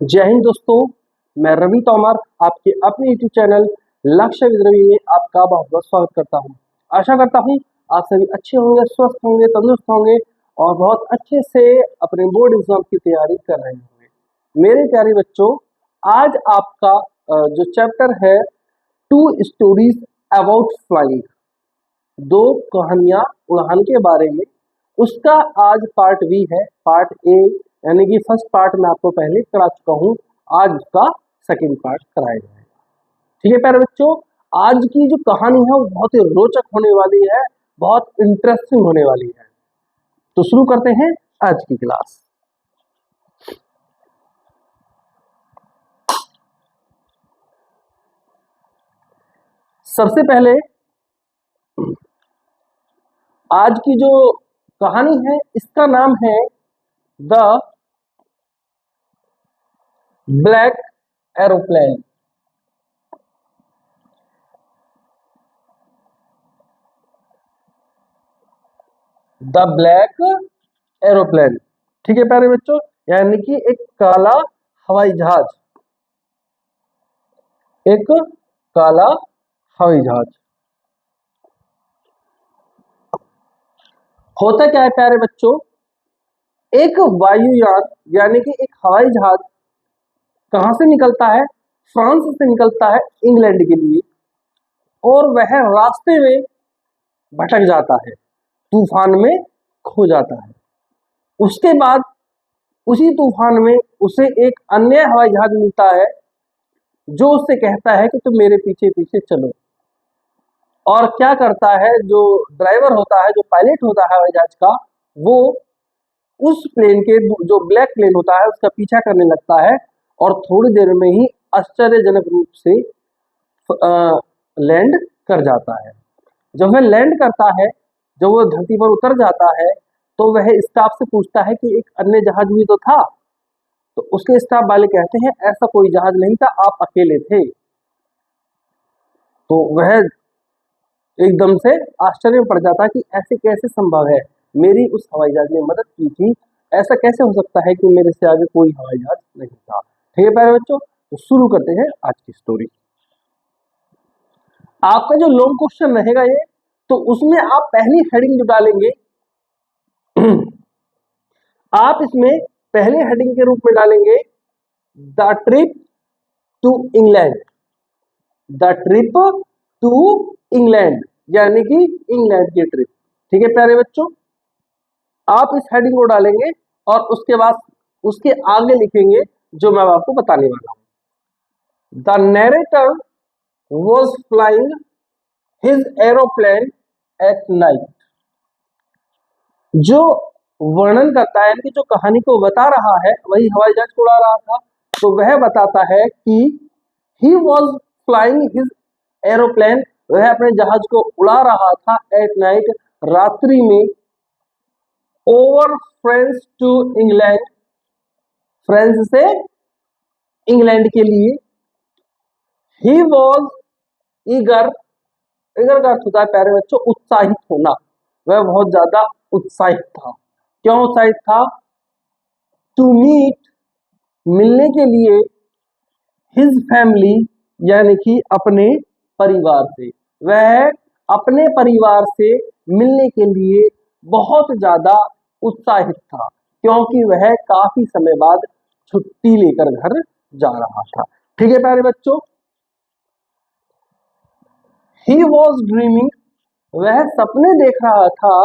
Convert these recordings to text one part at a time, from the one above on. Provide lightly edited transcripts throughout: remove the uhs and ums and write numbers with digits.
जय हिंद दोस्तों, मैं रवि तोमर आपके अपने यूट्यूब चैनल लक्ष्य विद रवि में आपका बहुत बहुत स्वागत करता हूं। आशा करता हूं आप सभी अच्छे होंगे, स्वस्थ होंगे, तंदुरुस्त होंगे और बहुत अच्छे से अपने बोर्ड एग्जाम की तैयारी कर रहे होंगे। मेरे प्यारे बच्चों, आज आपका जो चैप्टर है टू स्टोरीज अबाउट फ्लाइंग, दो कहानियां उड़ान के बारे में, उसका आज पार्ट बी है। पार्ट ए यानी कि फर्स्ट पार्ट मैं आपको पहले करा चुका हूं, आज उसका सेकंड पार्ट कराया जाएगा। ठीक है प्यारे बच्चों, आज की जो कहानी है वो बहुत ही रोचक होने वाली है, बहुत इंटरेस्टिंग होने वाली है। तो शुरू करते हैं आज की क्लास। सबसे पहले आज की जो कहानी है इसका नाम है the black aeroplane. The black aeroplane, ठीक है प्यारे बच्चों, यानी कि एक काला हवाई जहाज, एक काला हवाई जहाज। होता क्या है प्यारे बच्चों, एक वायुयान यानी कि एक हवाई जहाज कहां से निकलता है? फ्रांस से निकलता है इंग्लैंड के लिए, और वह रास्ते में भटक जाता है, तूफान में खो जाता है। उसके बाद उसी तूफान में उसे एक अन्य हवाई जहाज मिलता है जो उससे कहता है कि तुम मेरे पीछे पीछे चलो। और क्या करता है, जो ड्राइवर होता है, जो पायलट होता है हवाई जहाज का, वो उस प्लेन के जो ब्लैक प्लेन होता है उसका पीछा करने लगता है और थोड़ी देर में ही आश्चर्यजनक रूप से लैंड कर जाता है। जब वह लैंड करता है, जब वो धरती पर उतर जाता है, तो वह स्टाफ से पूछता है कि एक अन्य जहाज भी तो था। तो उसके स्टाफ वाले कहते हैं ऐसा कोई जहाज नहीं था, आप अकेले थे। तो वह एकदम से आश्चर्य में पड़ जाता है कि ऐसे कैसे संभव है, मेरी उस हवाई जहाज ने मदद की थी, ऐसा कैसे हो सकता है कि मेरे से आगे कोई हवाई जहाज नहीं था। ठीक है प्यारे बच्चों, तो शुरू करते हैं आज की स्टोरी। आपका जो लॉन्ग क्वेश्चन रहेगा ये, तो उसमें आप पहली हेडिंग जो डालेंगे आप इसमें पहले हेडिंग के रूप में डालेंगे the trip to England. The trip to England यानी कि इंग्लैंड की ट्रिप। ठीक है प्यारे बच्चों, आप इस हेडिंग को डालेंगे और उसके बाद उसके आगे लिखेंगे जो मैं आपको बताने वाला हूं। The narrator was flying his aeroplane at night. जो वर्णन करता है कि जो कहानी को बता रहा है वही हवाई जहाज को उड़ा रहा था, तो वह बताता है कि he was flying his aeroplane, वह अपने जहाज को उड़ा रहा था एट नाइट, रात्रि में, over France to England, France से इंग्लैंड के लिए। ही वॉज ईगर, ईगर का अर्थ होता है प्यारे बच्चों उत्साहित होना, वह बहुत ज्यादा उत्साहित था। क्यों उत्साहित था? टू मीट, मिलने के लिए, हिज फैमिली यानी कि अपने परिवार से, वह अपने परिवार से मिलने के लिए बहुत ज्यादा उत्साहित था, क्योंकि वह काफी समय बाद छुट्टी लेकर घर जा रहा था। ठीक है प्यारे बच्चों, ही वॉज ड्रीमिंग, वह सपने देख रहा था,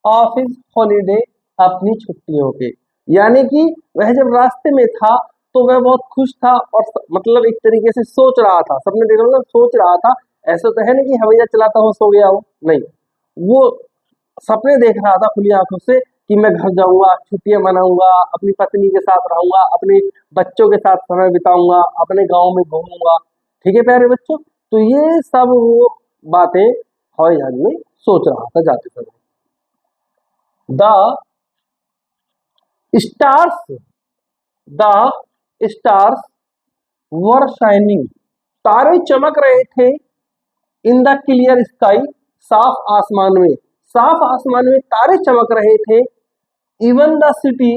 ऑफ हिज हॉलीडे, अपनी छुट्टियों के। यानी कि वह जब रास्ते में था तो वह बहुत खुश था और मतलब एक तरीके से सोच रहा था, सपने देख रहा था, सोच रहा था। ऐसा तो है नहीं कि हवाई जहाज चलाता हो सो गया हो, नहीं, वो सपने देख रहा था खुली आंखों से कि मैं घर जाऊंगा, छुट्टियां मनाऊंगा, अपनी पत्नी के साथ रहूंगा, अपने बच्चों के साथ समय बिताऊंगा, अपने गांव में घूमूंगा। ठीक है प्यारे बच्चों, तो ये सब वो बातें हवाई जहाज में सोच रहा था जाते समय। The stars, the stars were shining, तारे चमक रहे थे, इन द क्लियर स्काई, साफ आसमान में, साफ आसमान में तारे चमक रहे थे। इवन द सिटी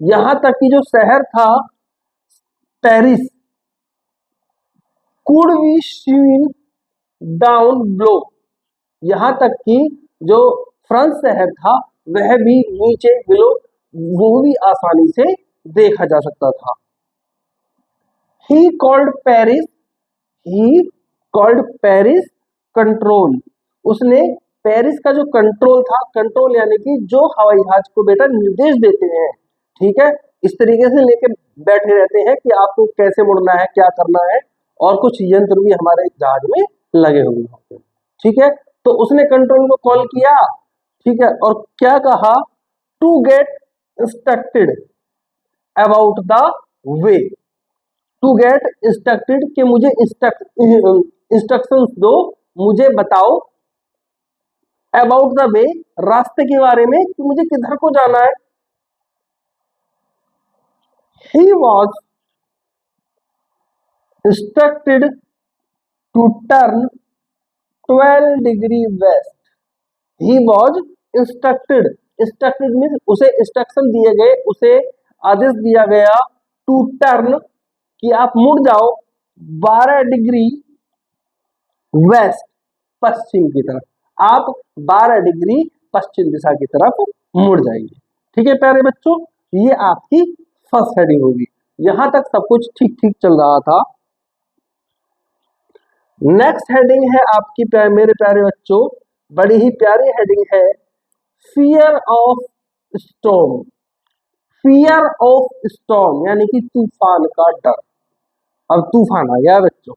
यहां तक कि जो शहर था Paris could be seen down blow, यहां तक कि जो फ्रांस शहर था वह भी नीचे बिलो, वो भी आसानी से देखा जा सकता था। He called Paris he called Paris control, उसने पेरिस का जो कंट्रोल था, कंट्रोल यानी कि जो हवाई जहाज को बेटा निर्देश देते हैं, ठीक है, इस तरीके से लेके बैठे रहते हैं कि आपको कैसे मुड़ना है, क्या करना है, और कुछ यंत्र भी हमारे जहाज में लगे हुए होते हैं, ठीक है। तो उसने कंट्रोल को कॉल किया, ठीक है, और क्या कहा, to get instructed about the way, to get instructed कि मुझे इंस्ट्रक्शंस दो, मुझे बताओ, अबाउट द वे रास्ते के बारे में कि मुझे किधर को जाना है। He was instructed to turn 12 degree west, he was instructed, instructed means उसे इंस्ट्रक्शन दिए गए, उसे आदेश दिया गया, टू टर्न कि आप मुड़ जाओ 12 डिग्री वेस्ट, पश्चिम की तरफ, आप 12 डिग्री पश्चिम दिशा की तरफ मुड़ जाएंगे। ठीक है प्यारे बच्चों, ये आपकी फर्स्ट हेडिंग होगी। यहां तक सब कुछ ठीक ठीक चल रहा था। नेक्स्ट हेडिंग है आपकी मेरे प्यारे बच्चों, बड़ी ही प्यारी हेडिंग है, fear of storm. Fear of storm यानी कि तूफान का डर। अब तूफान आ गया बच्चों,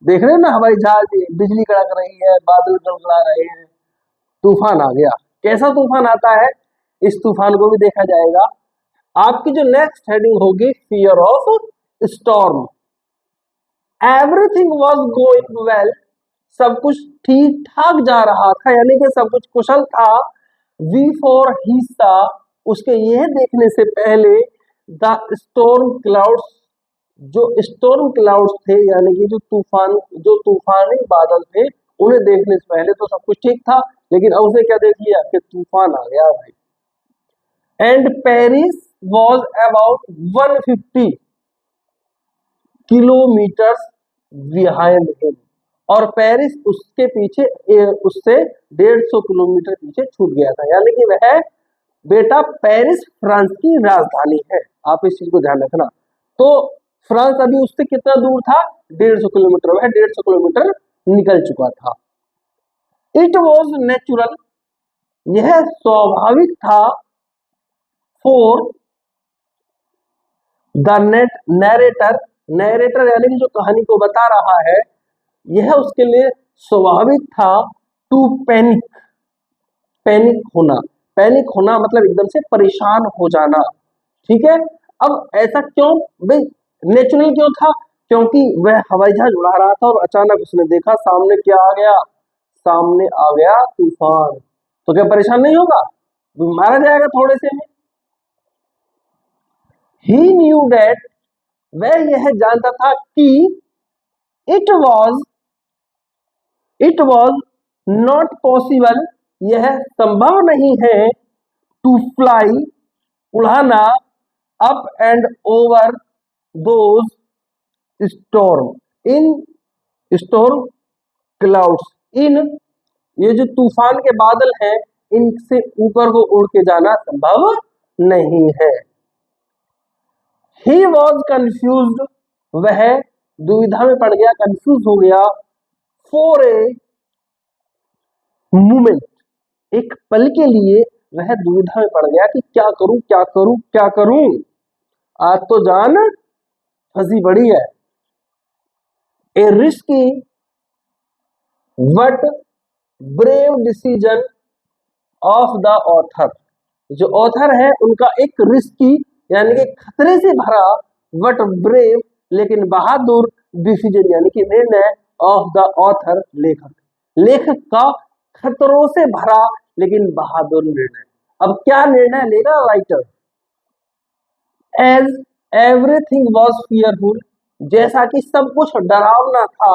देख रहे हो ना, हवाई जहाज बिजली कड़क रही है, बादल गड़गड़ा रहे हैं, तूफान आ गया। कैसा तूफान आता है, इस तूफान को भी देखा जाएगा। आपकी जो नेक्स्ट हेडिंग होगी, fear of storm. Everything was going well, सब कुछ ठीक ठाक जा रहा था, यानी कि सब कुछ कुशल था। बिफोर ही सा, उसके यह देखने से पहले, द स्टॉर्म क्लाउड्स, जो स्टॉर्म क्लाउड्स थे यानी कि जो तूफानी बादल थे, उन्हें देखने से पहले तो सब कुछ ठीक था, लेकिन अब उसे क्या देख लिया कि तूफान आ गया भाई। And Paris was about 150 kilometres behind him, और पेरिस उसके पीछे, उससे 150 किलोमीटर पीछे छूट गया था, यानी कि वह बेटा पेरिस फ्रांस की राजधानी है, आप इस चीज को ध्यान रखना। तो फ्रांस अभी उससे कितना दूर था, 150 किलोमीटर, वह 150 किलोमीटर निकल चुका था। इट वॉज नेचुरल, यह स्वाभाविक था, फॉर द नैरेटर, नैरेटर यानी कि जो कहानी को बता रहा है, यह उसके लिए स्वाभाविक था, टू पैनिक, पैनिक होना, पैनिक होना मतलब एकदम से परेशान हो जाना। ठीक है, अब ऐसा क्यों भाई, नेचुरल क्यों था, क्योंकि वह हवाई जहाज उड़ा रहा था और अचानक उसने देखा सामने क्या आ गया, सामने आ गया तूफान, तो क्या परेशान नहीं होगा, मारा जाएगा थोड़े से में। ही न्यू दैट, वह यह जानता था कि इट वॉज नॉट पॉसिबल, यह संभव नहीं है, टू फ्लाई, उड़ाना, up and over those storm, in storm clouds, in ये जो तूफान के बादल हैं, इनसे ऊपर को उड़ के जाना संभव नहीं है। ही वॉज कंफ्यूज्ड, वह दुविधा में पड़ गया, कंफ्यूज हो गया, फॉर ए मोमेंट, एक पल के लिए वह दुविधा में पड़ गया कि क्या करूं क्या करूं क्या करूं, आज तो जान फंसी पड़ी है। A risky but brave decision of the author, जो ऑथर है उनका एक रिस्की यानी कि खतरे से भरा, बट ब्रेव लेकिन बहादुर, डिसीजन यानी कि निर्णय, ऑफ द ऑथर लेखक, लेखक का खतरों से भरा लेकिन बहादुर निर्णय। अब क्या निर्णय लेगा writer, as everything was fearful, जैसा कि सब कुछ डरावना था,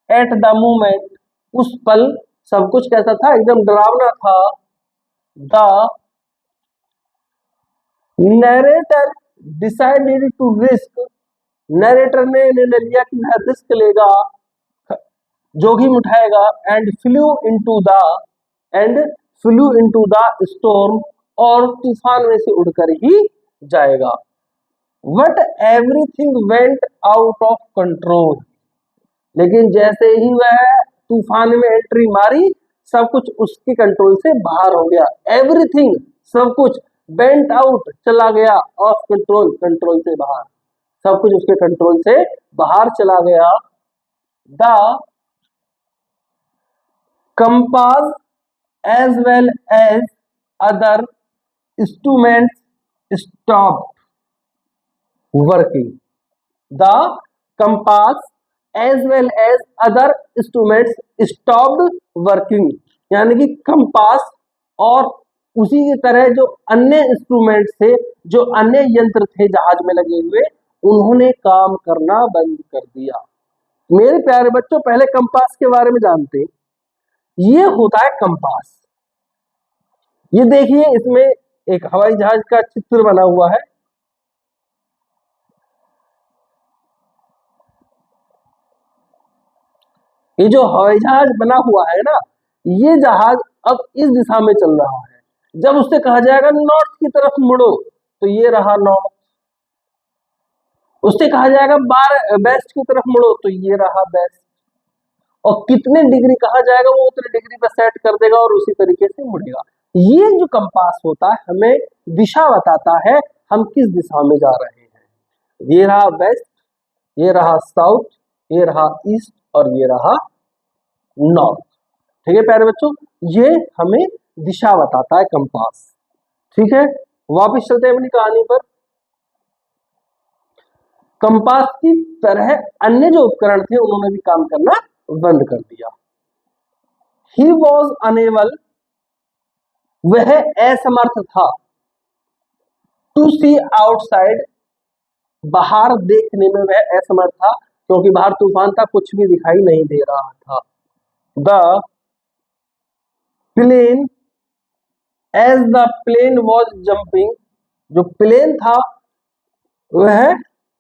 एट द मोमेंट, उस पल सब कुछ कैसा था, एकदम डरावना था, the narrator decided to risk, narrator ने निर्णय लिया कि वह रिस्क लेगा, जोखिम उठाएगा, and flew into the storm, और तूफान में से उड़कर ही जाएगा। But everything went out of control, लेकिन जैसे ही वह तूफान में एंट्री मारी, सब कुछ उसके कंट्रोल से बाहर हो गया। एवरीथिंग, सब कुछ, वेंट आउट, चला गया, ऑफ कंट्रोल, कंट्रोल से बाहर, सब कुछ उसके कंट्रोल से बाहर चला गया। The compass as well as other instruments stopped working. The compass as well as other instruments stopped working, यानी कि कंपास और उसी की तरह जो अन्य इंस्ट्रूमेंट्स थे, जो अन्य यंत्र थे जहाज में लगे हुए, उन्होंने काम करना बंद कर दिया। मेरे प्यारे बच्चों, पहले कंपास के बारे में जानते हैं। ये होता है कंपास। ये देखिए, इसमें एक हवाई जहाज का चित्र बना हुआ है। ये जो हवाई जहाज बना हुआ है ना, ये जहाज अब इस दिशा में चल रहा है। जब उससे कहा जाएगा नॉर्थ की तरफ मुड़ो, तो ये रहा नॉर्थ। उससे कहा जाएगा वेस्ट की तरफ मुड़ो, तो ये रहा वेस्ट। और कितने डिग्री कहा जाएगा, वो उतने डिग्री पर सेट कर देगा और उसी तरीके से मुड़ेगा। ये जो कंपास होता है, हमें दिशा बताता है हम किस दिशा में जा रहे हैं। ये रहा वेस्ट, ये रहा साउथ, ये रहा ईस्ट, और ये रहा नॉर्थ। ठीक है प्यारे बच्चों, ये हमें दिशा बताता है कंपास। ठीक है, वापस चलते हैं अपनी कहानी पर। कंपास की तरह अन्य जो उपकरण थे, उन्होंने भी काम करना बंद कर दिया। ही वॉज अनेबल, वह असमर्थ था, टू सी आउटसाइड, बाहर देखने में वह असमर्थ था, क्योंकि बाहर तूफान था, कुछ भी दिखाई नहीं दे रहा था। The plane, as the plane was jumping, जो प्लेन था वह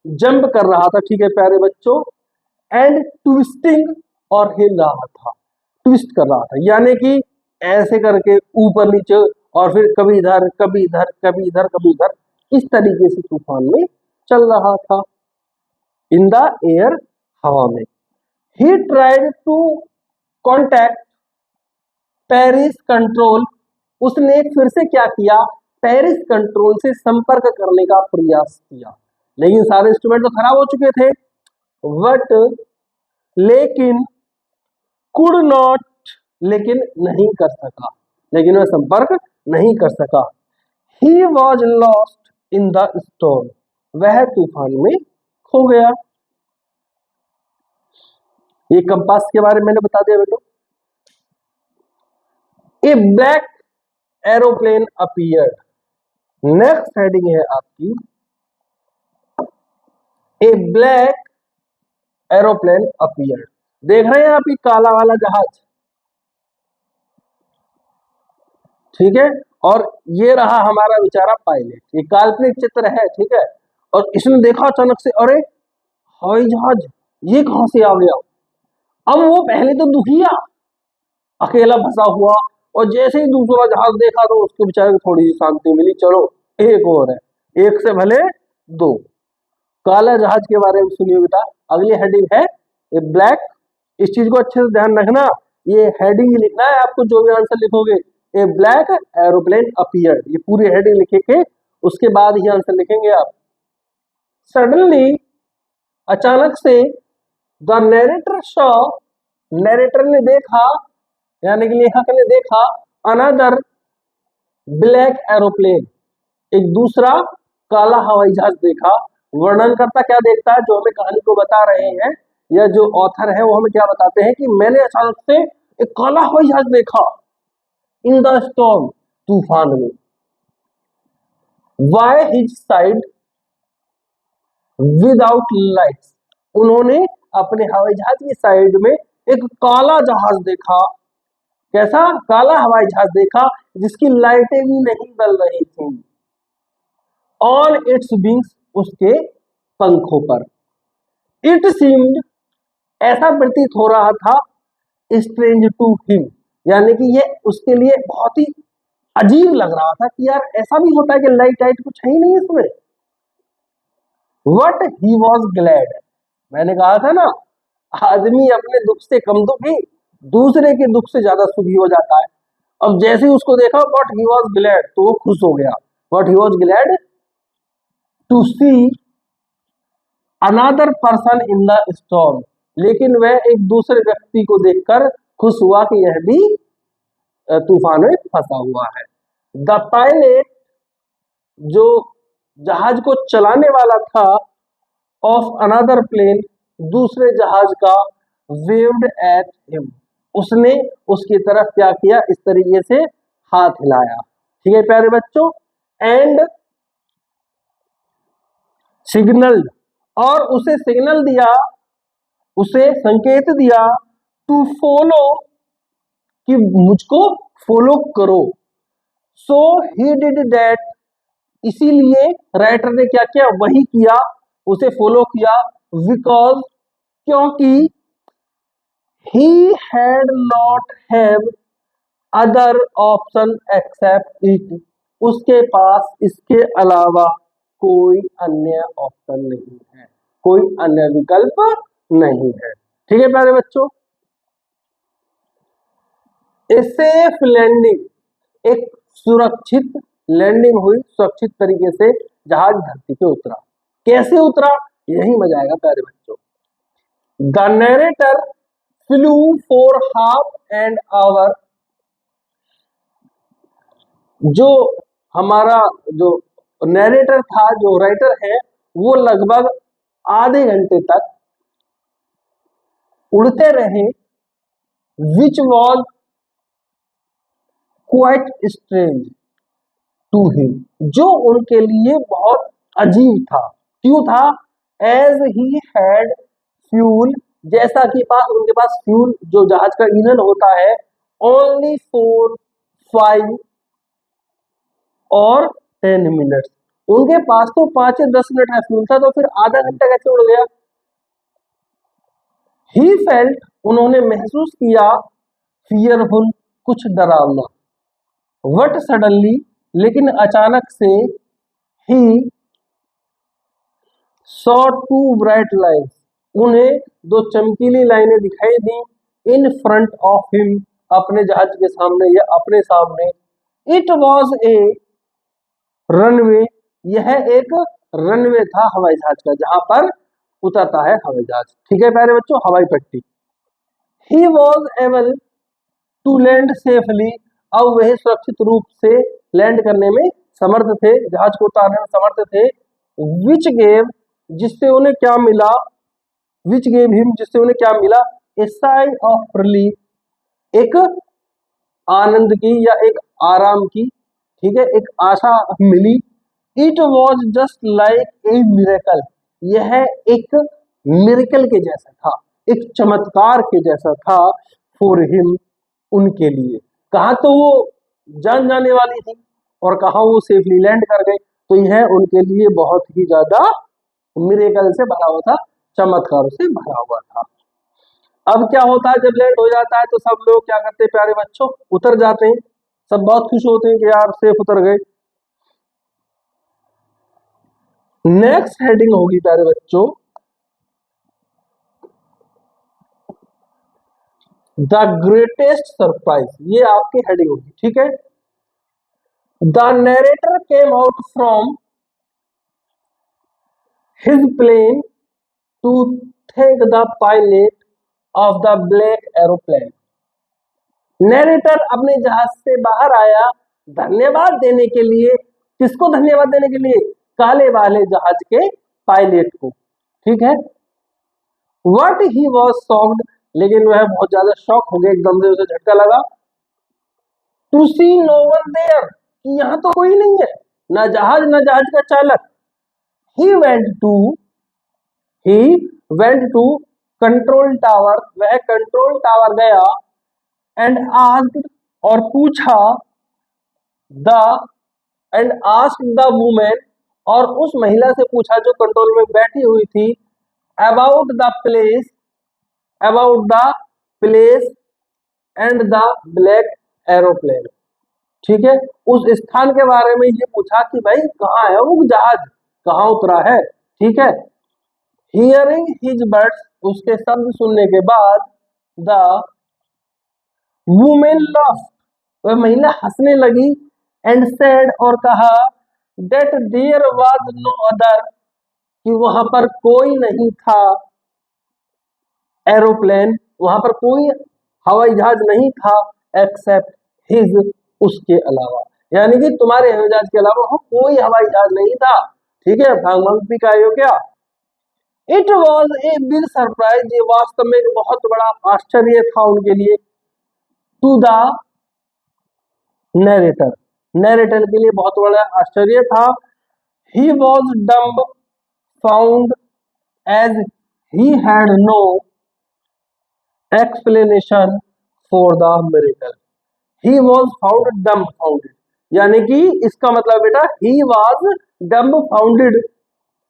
जंप कर रहा था। ठीक है प्यारे बच्चों, एंड ट्विस्टिंग, और हिल रहा था, ट्विस्ट कर रहा था, यानी कि ऐसे करके ऊपर नीचे, और फिर कभी इधर कभी इधर कभी इधर कभी इधर, इस तरीके से तूफान में चल रहा था। इन द एयर, हवा में। He tried to contact Paris control, उसने फिर से क्या किया, पेरिस कंट्रोल से संपर्क करने का प्रयास किया, लेकिन सारे इंस्ट्रूमेंट तो खराब हो चुके थे। बट लेकिन कुड नॉट, लेकिन नहीं कर सका, लेकिन वह संपर्क नहीं कर सका। He was lost in the storm, वह तूफान में खो गया। ये कंपास के बारे में मैंने बता दिया बेटो। A black aeroplane appeared, next heading है आपकी, ए ब्लैक एरोप्लेन अपीयर्ड। देख रहे हैं आप ये काला वाला जहाज, ठीक है, और ये रहा हमारा बेचारा पायलट। ये काल्पनिक चित्र है, ठीक है, और इसने देखा अचानक से, अरे हवाई जहाज ये कहां से आ गया। अब वो पहले तो दुखिया, अकेला फंसा हुआ, और जैसे ही दूसरा जहाज देखा तो उसके बेचारे को थोड़ी सी शांति मिली, चलो एक और है, एक से भले दो। काला जहाज के बारे में सुनिए बेटा। अगली हेडिंग है ए ब्लैक, इस चीज को अच्छे से ध्यान रखना, ये हेडिंग लिखना है आपको जो भी आंसर लिखोगे। ए ब्लैक एरोप्लेन अपीयर्ड, ये पूरी हेडिंग लिखेंगे, उसके बाद ही आंसर लिखेंगे आप। सडनली, अचानक से, द नरेटर सॉ, नरेटर ने देखा, यानी कि लेखक ने देखा, अनदर ब्लैक एरोप्लेन, एक दूसरा काला हवाई जहाज देखा। वर्णनकर्ता क्या देखता है, जो हमें कहानी को बता रहे हैं, या जो ऑथर है वो हमें क्या बताते हैं कि मैंने अचानक से एक काला हवाई जहाज देखा इन द स्टॉर्म, तूफान में। By his side without lights, उन्होंने अपने हवाई जहाज की साइड में एक काला जहाज देखा। कैसा? काला हवाई जहाज देखा जिसकी लाइटें भी नहीं बल रही थी। ऑन इट्स विंग्स, उसके पंखों पर। इट सीम्ड, ऐसा प्रतीत हो रहा था, स्ट्रेंज टू हिम, यानी कि ये उसके लिए बहुत ही अजीब लग रहा था कि यार ऐसा भी होता है कि लाइट टाइट कुछ है ही नहीं इसमें। वट ही वॉज ग्लैड, मैंने कहा था ना, आदमी अपने दुख से कम दुखी, दूसरे के दुख से ज्यादा सुखी हो जाता है। अब जैसे ही उसको देखा वट ही वॉज ग्लैड, तो वो खुश हो गया। What he was glad to see another person in the storm, लेकिन वह एक दूसरे व्यक्ति को देखकर खुश हुआ कि यह भी तूफान में फंसा हुआ है। द पायलट, जो जहाज को चलाने वाला था, ऑफ अनदर प्लेन, दूसरे जहाज का, वेव्ड एट हिम, उसने उसकी तरफ क्या किया, इस तरीके से हाथ हिलाया। ठीक है प्यारे बच्चों, एंड सिग्नल्ड, और उसे सिग्नल दिया, उसे संकेत दिया, टू फॉलो, कि मुझको फॉलो करो। सो ही डिड दैट, इसीलिए राइटर ने क्या किया, वही किया, उसे फॉलो किया। बिकॉज, क्योंकि he had not have other option except it, उसके पास इसके अलावा कोई अन्य ऑप्शन नहीं है, कोई अन्य विकल्प नहीं है। ठीक है प्यारे बच्चों, ए सेफ लैंडिंग, एक सुरक्षित लैंडिंग हुई, सुरक्षित तरीके से जहाज धरती पे उतरा। कैसे उतरा, यही मजा आएगा प्यारे बच्चों। The narrator flu for half an hour, जो हमारा जो नरेटर था, जो राइटर है, वो लगभग आधे घंटे तक उड़ते रहे। Which was quite strange to him, जो उनके लिए बहुत अजीब था। क्यों था, एज ही हैड फ्यूल, जैसा कि उनके पास फ्यूल, जो जहाज का ईंधन होता है, ओनली फॉर 5 और 10 मिनट्स, उनके पास तो 5 या 10 मिनट का फ्यूल था, तो फिर आधा घंटा कैसे उड़ गया। ही फेल्ट, उन्होंने महसूस किया, फियरफुल, कुछ डरावना। वट सडनली, लेकिन अचानक से, ही सॉ 2 ब्राइट लाइन्स, उन्हें 2 चमकीली लाइनें दिखाई दी। इन फ्रंट ऑफ हिम, अपने जहाज के सामने या अपने सामने। इट वॉज ए रनवे, यह एक रनवे था हवाई जहाज का, जहां पर उतरता है हवाई जहाज। ठीक है प्यारे बच्चों, हवाई पट्टी। He was able to land safely, अब वह सुरक्षित रूप से लैंड करने में समर्थ थे, जहाज को उतारने में समर्थ थे। विच गेव, जिससे उन्हें क्या मिला, विच गेव हिम, जिससे उन्हें क्या मिला, ए साई ऑफ रिलीफ, एक आनंद की या एक आराम की, ठीक है, एक आशा मिली। It was just like a miracle, यह एक मिरेकल के जैसा था, एक चमत्कार के जैसा था। फॉर हिम, उनके लिए। कहा तो वो जान जाने वाली थी और कहा वो सेफली लैंड कर गए, तो यह उनके लिए बहुत ही ज्यादा मिरेकल से भरा हुआ था, चमत्कार से भरा हुआ था। अब क्या होता है, जब लैंड हो जाता है तो सब लोग क्या करते हैं प्यारे बच्चों, उतर जाते हैं, सब बहुत खुश होते हैं कि यार सेफ उतर गए। नेक्स्ट हेडिंग होगी प्यारे बच्चों, द ग्रेटेस्ट सरप्राइज, ये आपकी हेडिंग होगी। ठीक है, the narrator came out from his plane to thank the pilot of the black aeroplane, narrator अपने जहाज से बाहर आया धन्यवाद देने के लिए। किसको धन्यवाद देने के लिए, काले वाले जहाज के पायलट को। ठीक है, व्हाट ही वॉज शॉक्ड, लेकिन वह बहुत ज्यादा शॉक हो गया, एकदम से उसे झटका लगा। To see no one there, कि यहां तो कोई नहीं है, ना जहाज ना जहाज का चालक। He went to control tower, वह कंट्रोल टावर गया। एंड आस्क्ड, और पूछा, the and asked the women, और उस महिला से पूछा जो कंट्रोल में बैठी हुई थी, about the place and the black aeroplane. ठीक है, उस स्थान के बारे में ये पूछा कि भाई कहाँ है वो जहाज, कहाँ उतरा है। ठीक है, हियरिंग हिज वर्ड्स, उसके शब्द सुनने के बाद, द वुमेन laughed, वह महिला हंसने लगी, एंड सेड, और कहा, that there was no other, कि वहां पर कोई नहीं था, एरोप्लेन, वहां पर कोई हवाई जहाज नहीं था, एक्सेप्ट हिज, उसके अलावा, यानी कि तुम्हारे हवाई जहाज के अलावा कोई हवाई जहाज नहीं था। ठीक है, भांग भांग पी का आयो क्या। It was a big surprise, ये वास्तव में एक बहुत बड़ा आश्चर्य था उनके लिए, टू द नैरेटर, नैरेटर के लिए बहुत बड़ा आश्चर्य था। He was dumbfound as he had no explanation for the miracle. He was found dumbfounded, यानी कि इसका मतलब बेटा he was dumbfounded,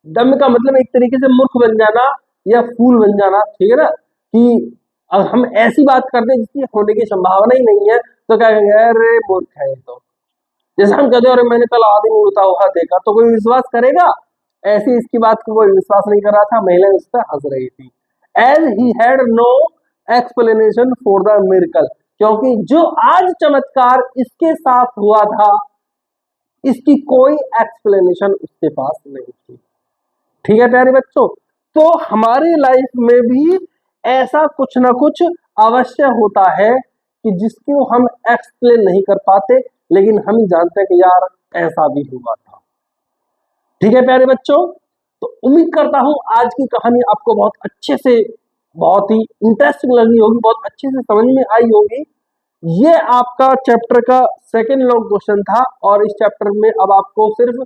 dumb का मतलब एक तरीके से मूर्ख बन जाना या फूल बन जाना। ठीक है ना, कि अब हम ऐसी बात करते हैं जिसकी होने की संभावना ही नहीं है तो क्या कहेंगे, अरे मूर्ख है तो। जैसे हम कहते हैं अरे मैंने कल आदमी उड़ता हुआ देखा, तो कोई विश्वास करेगा? ऐसी इसकी बात को कोई विश्वास नहीं कर रहा था, महिला उस पर हंस रही थी। As he had no explanation for the miracle, क्योंकि जो आज चमत्कार इसके साथ हुआ था इसकी कोई एक्सप्लेनेशन उसके पास नहीं थी। ठीक है प्यारे बच्चों, तो हमारी लाइफ में भी ऐसा कुछ ना कुछ अवश्य होता है कि जिसको हम एक्सप्लेन नहीं कर पाते, लेकिन हम ही जानते हैं कि यार ऐसा भी हुआ था। ठीक है प्यारे बच्चों, तो उम्मीद करता हूं आज की कहानी आपको बहुत अच्छे से, बहुत ही इंटरेस्टिंग लगी होगी, बहुत अच्छे से समझ में आई होगी। ये आपका चैप्टर का सेकेंड लॉन्ग क्वेश्चन था, और इस चैप्टर में अब आपको सिर्फ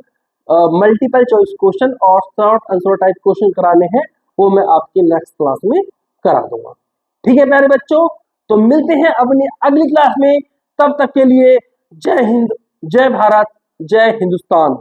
मल्टीपल चॉइस क्वेश्चन और शॉर्ट आंसर टाइप क्वेश्चन कराने हैं, वो मैं आपकी नेक्स्ट क्लास में करा दूंगा। ठीक है प्यारे बच्चों, तो मिलते हैं अपनी अगली क्लास में, तब तक के लिए जय हिंद, जय भारत, जय हिंदुस्तान।